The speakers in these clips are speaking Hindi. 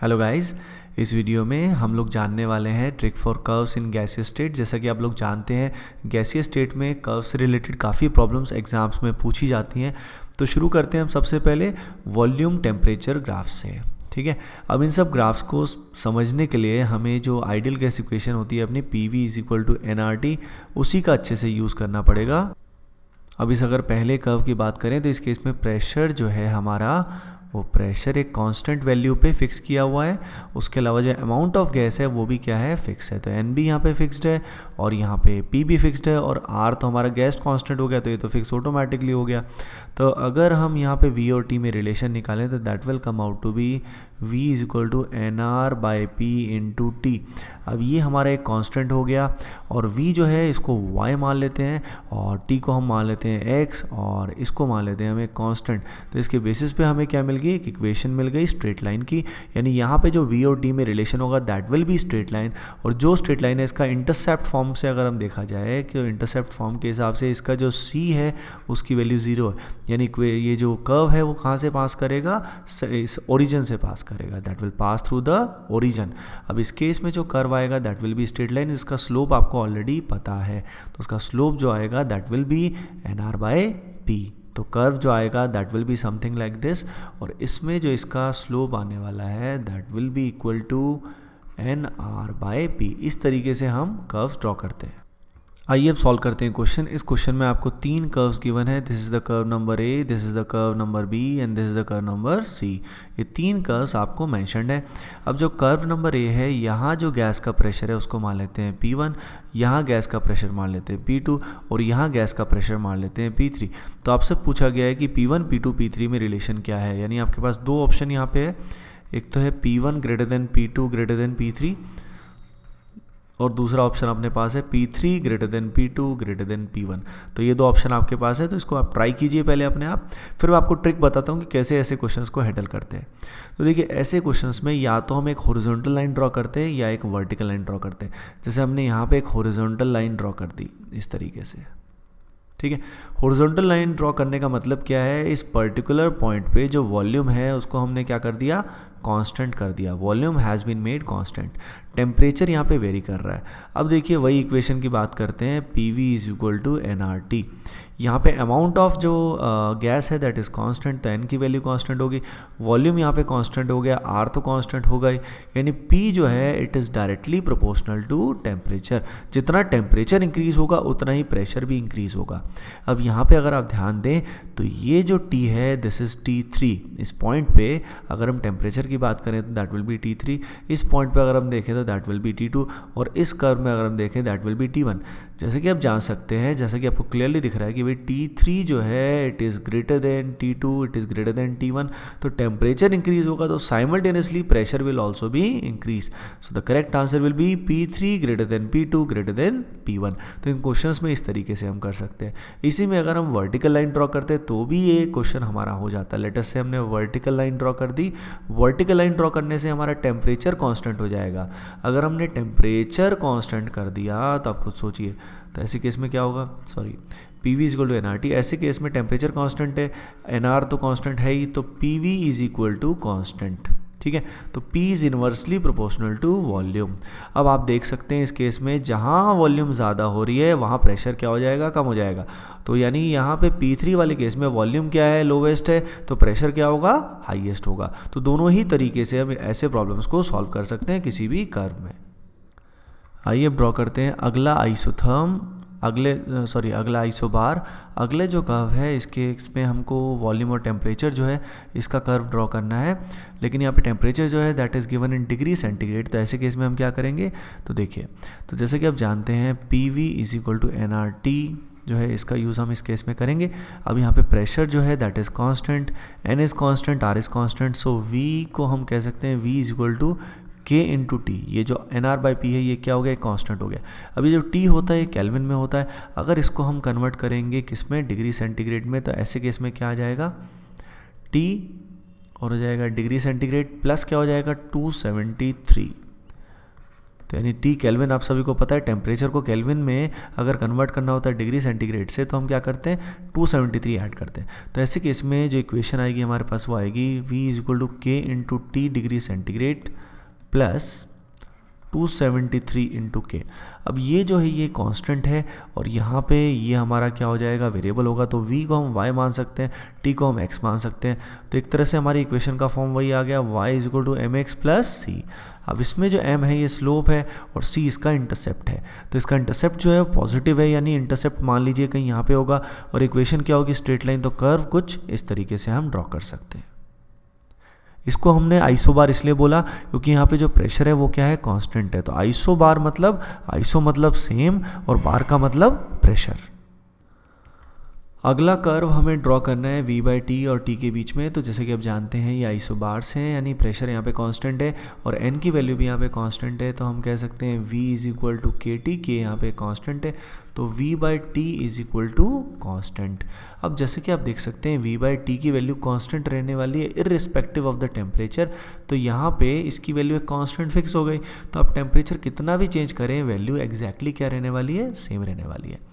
हेलो गाइस, इस वीडियो में हम लोग जानने वाले हैं ट्रिक फॉर कर्व्स इन गैसीय स्टेट। जैसा कि आप लोग जानते हैं, गैसीय स्टेट में कर्व से रिलेटेड काफ़ी प्रॉब्लम्स एग्जाम्स में पूछी जाती हैं। तो शुरू करते हैं हम सबसे पहले वॉल्यूम टेम्परेचर ग्राफ से। ठीक है, अब इन सब ग्राफ्स को समझने के लिए हमें जो आइडियल गैस इक्वेशन होती है अपनी PV is equal to NRT, उसी का अच्छे से यूज़ करना पड़ेगा। अब इस अगर पहले कर्व की बात करें तो इस केस में प्रेशर जो है हमारा, वो प्रेशर एक कांस्टेंट वैल्यू पे फिक्स किया हुआ है। उसके अलावा जो अमाउंट ऑफ गैस है वो भी क्या है, फिक्स है। तो एन भी यहाँ पे फिक्स्ड है और यहाँ पे पी भी फिक्स्ड है और आर तो हमारा गैस कांस्टेंट हो गया, तो ये तो फिक्स ऑटोमेटिकली हो गया। तो अगर हम यहाँ पे वी और टी में रिलेशन निकालें तो that will come out to be V is equal to n r by p into t. अब ये हमारा एक कांस्टेंट हो गया और V जो है इसको y मान लेते हैं और t को हम मान लेते हैं x और इसको मान लेते हैं हम एक कांस्टेंट। तो इसके बेसिस पे हमें क्या मिल गई, एक इक्वेशन मिल गई स्ट्रेट लाइन की। यानी यहाँ पे जो V और t में रिलेशन होगा that will be straight line. और जो स्ट्रेट लाइन है इसका इंटरसेप्ट फॉर्म से अगर हम देखा जाए कि इंटरसेप्ट फॉर्म के हिसाब से इसका जो c है उसकी वैल्यू 0 है। यानी ये जो कर्व है वो कहाँ से पास करेगा, इस ओरिजिन से पास करेगा, that will pass through the origin. अब इस केस में जो कर्व आएगा that will be straight line. इसका स्लोप आपको ऑलरेडी पता है, तो उसका स्लोप जो आएगा that will be n r by p. तो कर्व जो आएगा that will be something like this, और इसमें जो इसका स्लोप आने वाला है that will be equal to n r by p. इस तरीके से हम कर्व्स ड्रॉ करते हैं। आइए अब सॉल्व करते हैं क्वेश्चन। इस क्वेश्चन में आपको 3 कर्व्स गिवन है। This is the curve number A, this is the curve number B and this is the curve number C. ये 3 कर्व्स आपको मेंशन्ड है। अब जो कर्व नंबर ए है, यहाँ जो गैस का प्रेशर है उसको मान लेते हैं P1, यहाँ गैस का प्रेशर मान लेते हैं P2 और यहाँ गैस का प्रेशर मान लेते हैं P3। तो आपसे पूछा गया है कि P1, P2, P3 में रिलेशन क्या है। यानी आपके पास 2 ऑप्शन यहाँ पे है, एक तो है P1 greater than P2 greater than P3 और दूसरा ऑप्शन अपने पास है P3 greater than P2 greater than P1। तो ये 2 ऑप्शन आपके पास है, तो इसको आप ट्राई कीजिए पहले अपने आप, फिर मैं आपको ट्रिक बताता हूँ कि कैसे ऐसे क्वेश्चंस को हैंडल करते हैं। तो देखिए, ऐसे क्वेश्चंस में या तो हम एक हॉरिजॉन्टल लाइन ड्रॉ करते हैं या एक वर्टिकल लाइन ड्रॉ करते हैं। जैसे हमने यहाँ पे एक हॉरिजॉन्टल लाइन ड्रॉ कर दी इस तरीके से। ठीक है, हॉरिजॉन्टल लाइन ड्रॉ करने का मतलब क्या है, इस पर्टिकुलर पॉइंट पे जो वॉल्यूम है उसको हमने क्या कर दिया, कांस्टेंट कर दिया। Volume has been made constant. Temperature यहाँ पे वेरी कर रहा है। अब देखिए वही इक्वेशन की बात करते हैं, PV is equal to NRT। यहाँ पे अमाउंट ऑफ जो गैस है दैट इज़ कांस्टेंट, तो N की वैल्यू कांस्टेंट होगी। वॉल्यूम यहाँ पे कांस्टेंट हो गया, R तो कांस्टेंट होगा ही। यानी P जो है it is directly proportional to temperature. जितना टेम्परेचर इंक्रीज होगा उतना ही प्रेशर भी इंक्रीज होगा। अब यहाँ पे अगर आप ध्यान दें तो ये जो T है दिस इज़ T3। इस पॉइंट पे अगर हम टेम्परेचर की बात करें तो दैट विल बी T3। इस पॉइंट पे अगर हम देखें तो दैट विल बी T2 और इस कर्व में अगर हम देखें दैट विल बी T1। जैसे कि आप जान सकते हैं, जैसा कि आपको क्लियरली दिख रहा है कि भाई T3 जो है it is greater than T2, it is greater then T1। तो टेम्परेचर इंक्रीज होगा तो साइमल्टेनियसली प्रेशर विल ऑल्सो भी increase. So the correct answer will be P3 greater than P2 greater than P1। तो इन क्वेश्चंस में इस तरीके से हम कर सकते हैं। इसी में अगर हम वर्टिकल लाइन ड्रॉ करते हैं तो भी ये क्वेश्चन हमारा हो जाता है। लेटर से हमने वर्टिकल लाइन ड्रॉ कर दी। वर्टिकल लाइन ड्रॉ करने से हमारा टेम्परेचर कांस्टेंट हो जाएगा। अगर हमने टेम्परेचर कांस्टेंट कर दिया तो आप खुद सोचिए, तो ऐसे केस में क्या होगा, sorry PV is equal to NRT। ऐसे केस में टेम्परेचर कांस्टेंट है, NR तो कांस्टेंट है ही, तो PV is equal to constant. ठीक है, तो P is inversely proportional to volume. अब आप देख सकते हैं इस केस में जहाँ वॉल्यूम ज़्यादा हो रही है वहाँ प्रेशर क्या हो जाएगा, कम हो जाएगा। तो यानी यहाँ पे P3 वाले केस में वॉल्यूम क्या है, लोवेस्ट है, तो प्रेशर क्या होगा, हाईएस्ट होगा। तो दोनों ही तरीके से हम ऐसे प्रॉब्लम्स को सॉल्व कर सकते हैं किसी भी कर्व में। आइए अब ड्रॉ करते हैं अगला आइसोथर्म, अगला आइसोबार। अगले जो कर्व है इसमें हमको वॉल्यूम और टेम्परेचर जो है इसका कर्व ड्रॉ करना है। लेकिन यहाँ पे टेम्परेचर जो है that is given in degree centigrade. तो ऐसे केस में हम क्या करेंगे, तो देखिए, तो जैसे कि आप जानते हैं PV is equal to NRT जो है, इसका यूज़ हम इस केस में करेंगे। अब यहाँ पे प्रेशर जो है that is constant, N is constant, R is constant. So V को हम कह सकते हैं V is equal to K into t. ये जो NR बाई पी है ये क्या हो गया, कांस्टेंट हो गया। अब ये जो T होता है ये केल्विन में होता है। अगर इसको हम कन्वर्ट करेंगे किस में, डिग्री सेंटीग्रेड में, तो ऐसे केस में क्या आ जाएगा, T और हो जाएगा डिग्री सेंटीग्रेड प्लस क्या हो जाएगा 273। तो यानी टी केल्विन आप सभी को पता है, टेम्परेचर को केल्विन में अगर कन्वर्ट करना होता है डिग्री सेंटीग्रेड से तो हम क्या करते हैं 273 ऐड करते हैं। तो ऐसे केस में जो इक्वेशन आएगी हमारे पास वो आएगी V इज इक्वल टू के into T degree centigrade plus 273 into के। अब ये जो है ये कांस्टेंट है और यहाँ पे ये हमारा क्या हो जाएगा, वेरिएबल होगा। तो v को हम y मान सकते हैं, t को हम x मान सकते हैं। तो एक तरह से हमारी इक्वेशन का फॉर्म वही आ गया, y is equal to m x plus c. अब इसमें जो m है ये स्लोप है और c इसका इंटरसेप्ट है। तो इसका इंटरसेप्ट जो है पॉजिटिव है, यानी इंटरसेप्ट मान लीजिए कहीं यहाँ पे होगा और इक्वेशन क्या होगी, स्ट्रेट लाइन। तो कर्व कुछ इस तरीके से हम ड्रॉ कर सकते हैं। इसको हमने आइसोबार इसलिए बोला क्योंकि यहाँ पे जो प्रेशर है वो क्या है, कांस्टेंट है। तो आइसोबार मतलब, आइसो मतलब सेम और बार का मतलब प्रेशर। अगला कर्व हमें ड्रॉ करना है v बाई टी और t के बीच में। तो जैसे कि आप जानते हैं ये आइसोबार्स हैं, यानी प्रेशर यहाँ पे कांस्टेंट है और n की वैल्यू भी यहाँ पे कांस्टेंट है। तो हम कह सकते हैं v is equal to k t, k यहाँ पे कांस्टेंट है तो v by t is equal to constant. अब जैसे कि आप देख सकते हैं v बाई टी की वैल्यू कांस्टेंट रहने वाली है इररिस्पेक्टिव ऑफ द टेम्परेचर। तो यहाँ पे इसकी वैल्यू एक कांस्टेंट फिक्स हो गई। तो आप टेम्परेचर कितना भी चेंज करें वैल्यू एग्जैक्टली क्या रहने वाली है, सेम रहने वाली है।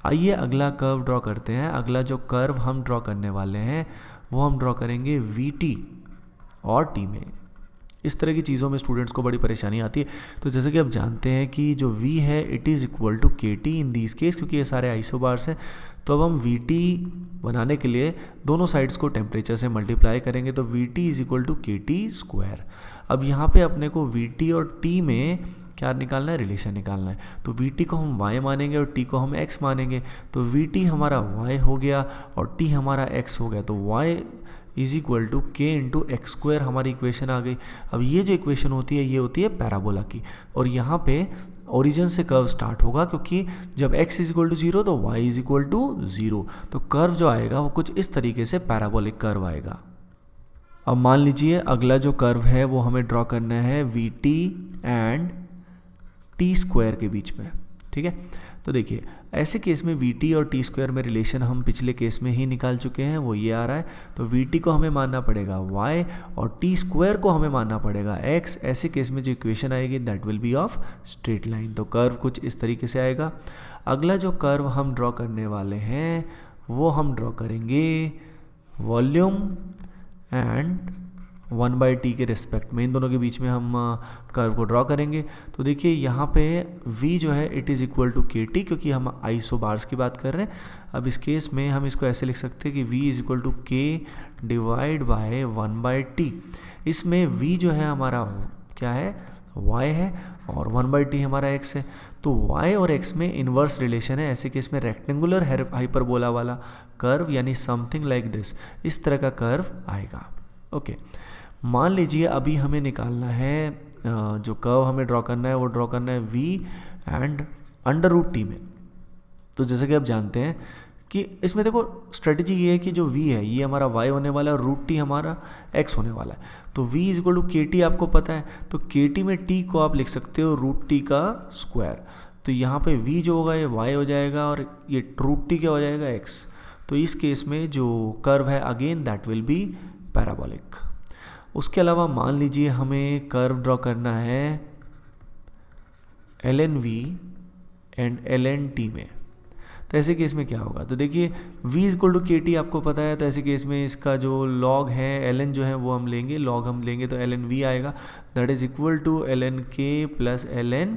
आइए अगला कर्व ड्रॉ करते हैं। अगला जो कर्व हम ड्रॉ करने वाले हैं वो हम ड्रॉ करेंगे वी टी और टी में। इस तरह की चीज़ों में स्टूडेंट्स को बड़ी परेशानी आती है। तो जैसे कि आप जानते हैं कि जो v है it is equal to k T in this case, क्योंकि ये सारे आइसोबार्स हैं। तो अब हम वी टी बनाने के लिए दोनों साइड्स को टेम्परेचर से मल्टीप्लाई करेंगे। तो v t is equal to k t square. अब यहाँ पे अपने को वी टी और टी में क्या निकालना है, रिलेशन निकालना है। तो वी टी को हम y मानेंगे और t को हम x मानेंगे। तो वी टी हमारा y हो गया और t हमारा x हो गया। तो y इज इक्वल टू के इंटू एक्स स्क्वायर हमारी इक्वेशन आ गई। अब ये जो इक्वेशन होती है ये होती है पैराबोला की और यहाँ पे ओरिजिन से कर्व स्टार्ट होगा, क्योंकि जब x इज इक्वल टू 0 तो y इज इक्वल टू 0। तो कर्व जो आएगा वो कुछ इस तरीके से पैराबोलिक कर्व आएगा। अब मान लीजिए अगला जो कर्व है वो हमें ड्रॉ करना है we T and T square के बीच में, ठीक है। तो देखिए ऐसे केस में वी टी और टी स्क्वायर में रिलेशन हम पिछले केस में ही निकाल चुके हैं, वो ये आ रहा है। तो वी टी को हमें मानना पड़ेगा y और टी स्क्वायर को हमें मानना पड़ेगा x। ऐसे केस में जो इक्वेशन आएगी that will B of straight line. तो कर्व कुछ इस तरीके से आएगा। अगला जो कर्व हम ड्रॉ करने वाले हैं वो हम ड्रॉ करेंगे वॉल्यूम एंड 1/t के रिस्पेक्ट में, इन दोनों के बीच में हम कर्व को ड्रॉ करेंगे। तो देखिए यहाँ पे v जो है it is equal to k T, क्योंकि हम आइसोबार्स की बात कर रहे हैं। अब इस केस में हम इसको ऐसे लिख सकते हैं कि v इज इक्वल टू के डिवाइड बाय 1/t। इसमें v जो है हमारा क्या है, y है और 1/t हमारा x है। तो y और x में इन्वर्स रिलेशन है। ऐसे केस में रेक्टेंगुलर हाइपरबोला वाला कर्व यानी समथिंग लाइक दिस, इस तरह का कर्व आएगा। ओके मान लीजिए अभी हमें निकालना है जो कर्व हमें ड्रॉ करना है वो ड्रॉ करना है v and under root t में। तो जैसे कि आप जानते हैं कि इसमें देखो स्ट्रेटजी ये है कि जो v है ये हमारा y होने वाला है और रूट टी हमारा x होने वाला है। तो v is equal to k T आपको पता है, तो के टी में t को आप लिख सकते हो रूट टी का स्क्वायर। तो यहाँ पे v जो होगा ये y हो जाएगा और ये रूट टी क्या हो जाएगा, x। तो इस केस में जो कर्व है again that will B parabolic. उसके अलावा मान लीजिए हमें कर्व ड्रॉ करना है ln v and ln t में। तो ऐसे केस में क्या होगा, तो देखिए v is equal to k T आपको पता है। तो ऐसे केस में इसका जो लॉग है ln जो है वो हम लेंगे, लॉग हम लेंगे तो ln v आएगा that is equal to ln k plus ln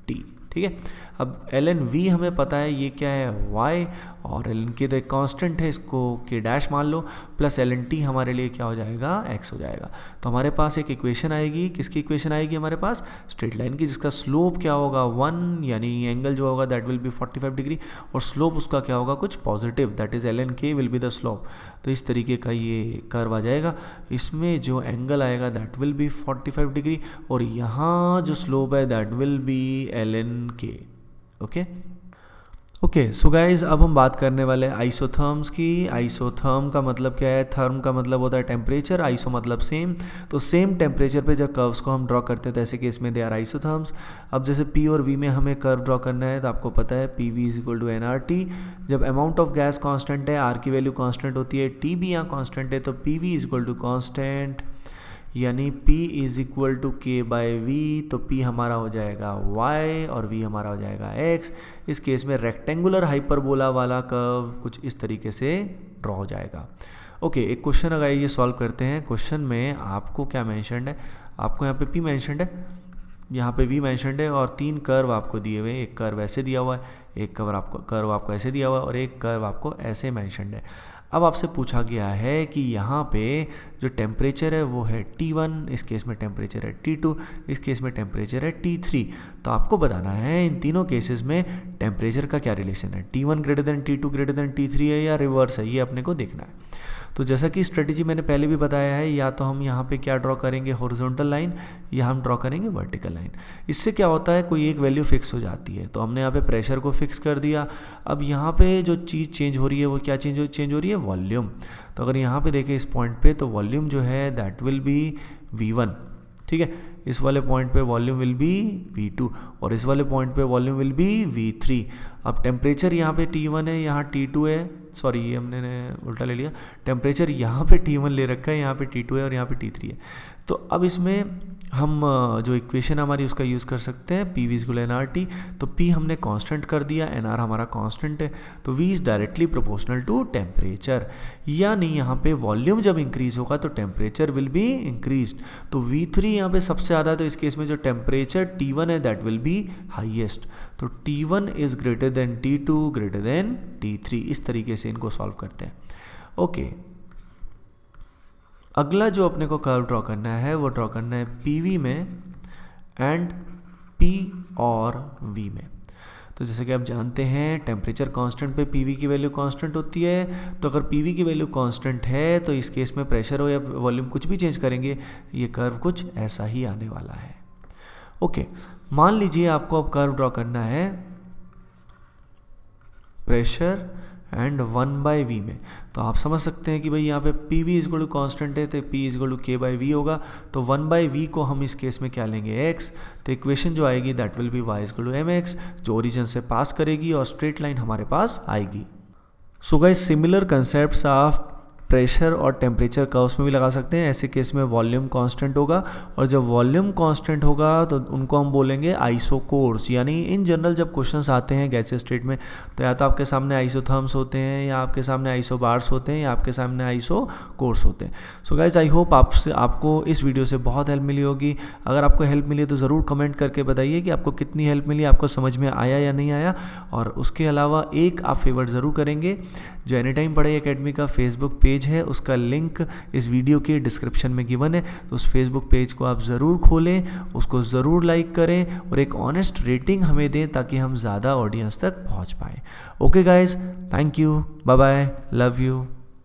t, ठीक है। अब ln v हमें पता है ये क्या है, y, और ln k तो एक कांस्टेंट है, इसको k डैश मान लो, प्लस ln t हमारे लिए क्या हो जाएगा, x हो जाएगा। तो हमारे पास एक इक्वेशन आएगी, किसकी इक्वेशन आएगी हमारे पास, स्ट्रेट लाइन की, जिसका स्लोप क्या होगा 1, यानी एंगल जो होगा दैट विल बी 45 डिग्री और स्लोप उसका क्या होगा कुछ positive, that is ln k will be the slope. तो इस तरीके का ये कर्व आ जाएगा। इसमें जो एंगल आएगा दैट विल बी 45 डिग्री और यहाँ जो स्लोप है that will B ln k। Okay so guys अब हम बात करने वाले आइसोथर्म्स की। आइसोथर्म का मतलब क्या है, थर्म का मतलब होता है टेम्परेचर, आइसो मतलब सेम। तो सेम टेम्परेचर पे जब कर्व्स को हम ड्रॉ करते हैं तो ऐसे केस में दे आर आइसोथर्म्स। अब जैसे P और V में हमें कर्व ड्रॉ करना है तो आपको पता है PV is equal to nRT। जब अमाउंट ऑफ गैस कांस्टेंट है, R की वैल्यू कांस्टेंट होती है, T भी यहाँ कांस्टेंट है, तो PV is equal to constant यानी P is equal to k by v, तो P हमारा हो जाएगा y और V हमारा हो जाएगा x। इस केस में रेक्टेंगुलर हाइपरबोला वाला कर्व कुछ इस तरीके से ड्रॉ हो जाएगा। ओके, एक क्वेश्चन अगर ये सॉल्व करते हैं। क्वेश्चन में आपको क्या मेंशन्ड है, आपको यहाँ पे P मेंशन्ड है, यहाँ पे V मेंशन्ड है और 3 कर्व आपको दिए हुए हैं। एक कर्व ऐसे दिया हुआ है, एक कर्व आपको ऐसे दिया हुआ है और एक कर्व आपको ऐसे मेंशन्ड है। अब आपसे पूछा गया है कि यहाँ पे जो टेम्परेचर है वो है T1, इस केस में टेम्परेचर है T2, इस केस में टेम्परेचर है T3। तो आपको बताना है इन तीनों केसेस में टेम्परेचर का क्या रिलेशन है, T1 greater than T2 greater than T3 है या रिवर्स है, ये अपने को देखना है। तो जैसा कि स्ट्रेटजी मैंने पहले भी बताया है, या तो हम यहाँ पे क्या ड्रॉ करेंगे हॉरिजॉन्टल लाइन, या हम ड्रॉ करेंगे वर्टिकल लाइन। इससे क्या होता है, कोई एक वैल्यू फिक्स हो जाती है। तो हमने यहाँ पे प्रेशर को फिक्स कर दिया। अब यहाँ पे जो चीज़ चेंज हो रही है वो क्या चेंज हो रही है, वॉल्यूम। तो अगर यहाँ पे देखें इस पॉइंट पे, तो वॉल्यूम जो है दैट विल बी V1, ठीक है। इस वाले पॉइंट पे वॉल्यूम विल बी V2 और इस वाले पॉइंट पे वॉल्यूम विल बी V3। अब टेम्परेचर यहाँ पे T1 है, यहाँ T2 है, सॉरी ये हमने उल्टा ले लिया, टेम्परेचर यहाँ पे T1 ले रखा है, यहाँ पे T2 है और यहाँ पे T3 है। तो अब इसमें हम जो इक्वेशन हमारी उसका यूज़ कर सकते हैं, PV इक्वल nRT। तो P हमने कांस्टेंट कर दिया, nR हमारा कांस्टेंट है, तो V is directly proportional to temperature. यानी यहाँ पे वॉल्यूम जब इंक्रीज होगा तो टेम्परेचर विल बी इंक्रीज्ड। तो V3 यहाँ पे सबसे ज़्यादा है, तो इस केस में जो टेम्परेचर T1 है दैट विल बी हाईएस्ट। तो T1 is greater than T2 greater than T3। इस तरीके से इनको सॉल्व करते हैं। ओके, अगला जो अपने को कर्व ड्रॉ करना है वो ड्रॉ करना है PV में एंड P और V में। तो जैसे कि आप जानते हैं टेम्परेचर कांस्टेंट पे PV की वैल्यू कांस्टेंट होती है। तो अगर PV की वैल्यू कांस्टेंट है तो इस केस में प्रेशर हो या वॉल्यूम कुछ भी चेंज करेंगे, ये कर्व कुछ ऐसा ही आने वाला है। ओके, मान लीजिए आपको अब कर्व ड्रॉ करना है प्रेशर एंड 1/V में। तो आप समझ सकते हैं कि भाई यहाँ पे PV is equal to constant है, तो P is equal to K/V होगा। तो 1/V को हम इस केस में क्या लेंगे, x। तो इक्वेशन जो आएगी that will be y is equal to mx, जो ओरिजिन से पास करेगी और स्ट्रेट लाइन हमारे पास आएगी। So guys, similar concepts of pressure और टेम्परेचर कर्व्स में भी लगा सकते हैं। ऐसे केस में वॉल्यूम कांस्टेंट होगा और जब वॉल्यूम कांस्टेंट होगा तो उनको हम बोलेंगे आइसोकोर्स। यानी इन जनरल जब क्वेश्चंस आते हैं गैसीय स्टेट में, तो या तो आपके सामने आइसोथर्म्स होते हैं, या आपके सामने आइसोबार्स होते हैं, या आपके सामने आइसोकोर्स होते हैं। सो गाइस, आई होप आपको इस वीडियो से बहुत हेल्प मिली होगी। अगर आपको हेल्प मिली है तो ज़रूर कमेंट करके बताइए कि आपको कितनी हेल्प मिली, आपको समझ में आया या नहीं आया। और उसके अलावा एक आप फेवर ज़रूर करेंगे, जो एनी टाइम पढ़े एकेडमी का फेसबुक पेज है, उसका लिंक इस वीडियो के डिस्क्रिप्शन में गिवन है। तो उस फेसबुक पेज को आप ज़रूर खोलें, उसको ज़रूर लाइक करें और एक ऑनेस्ट रेटिंग हमें दें ताकि हम ज़्यादा ऑडियंस तक पहुंच पाएँ। Okay guys, thank you, bye bye, love you.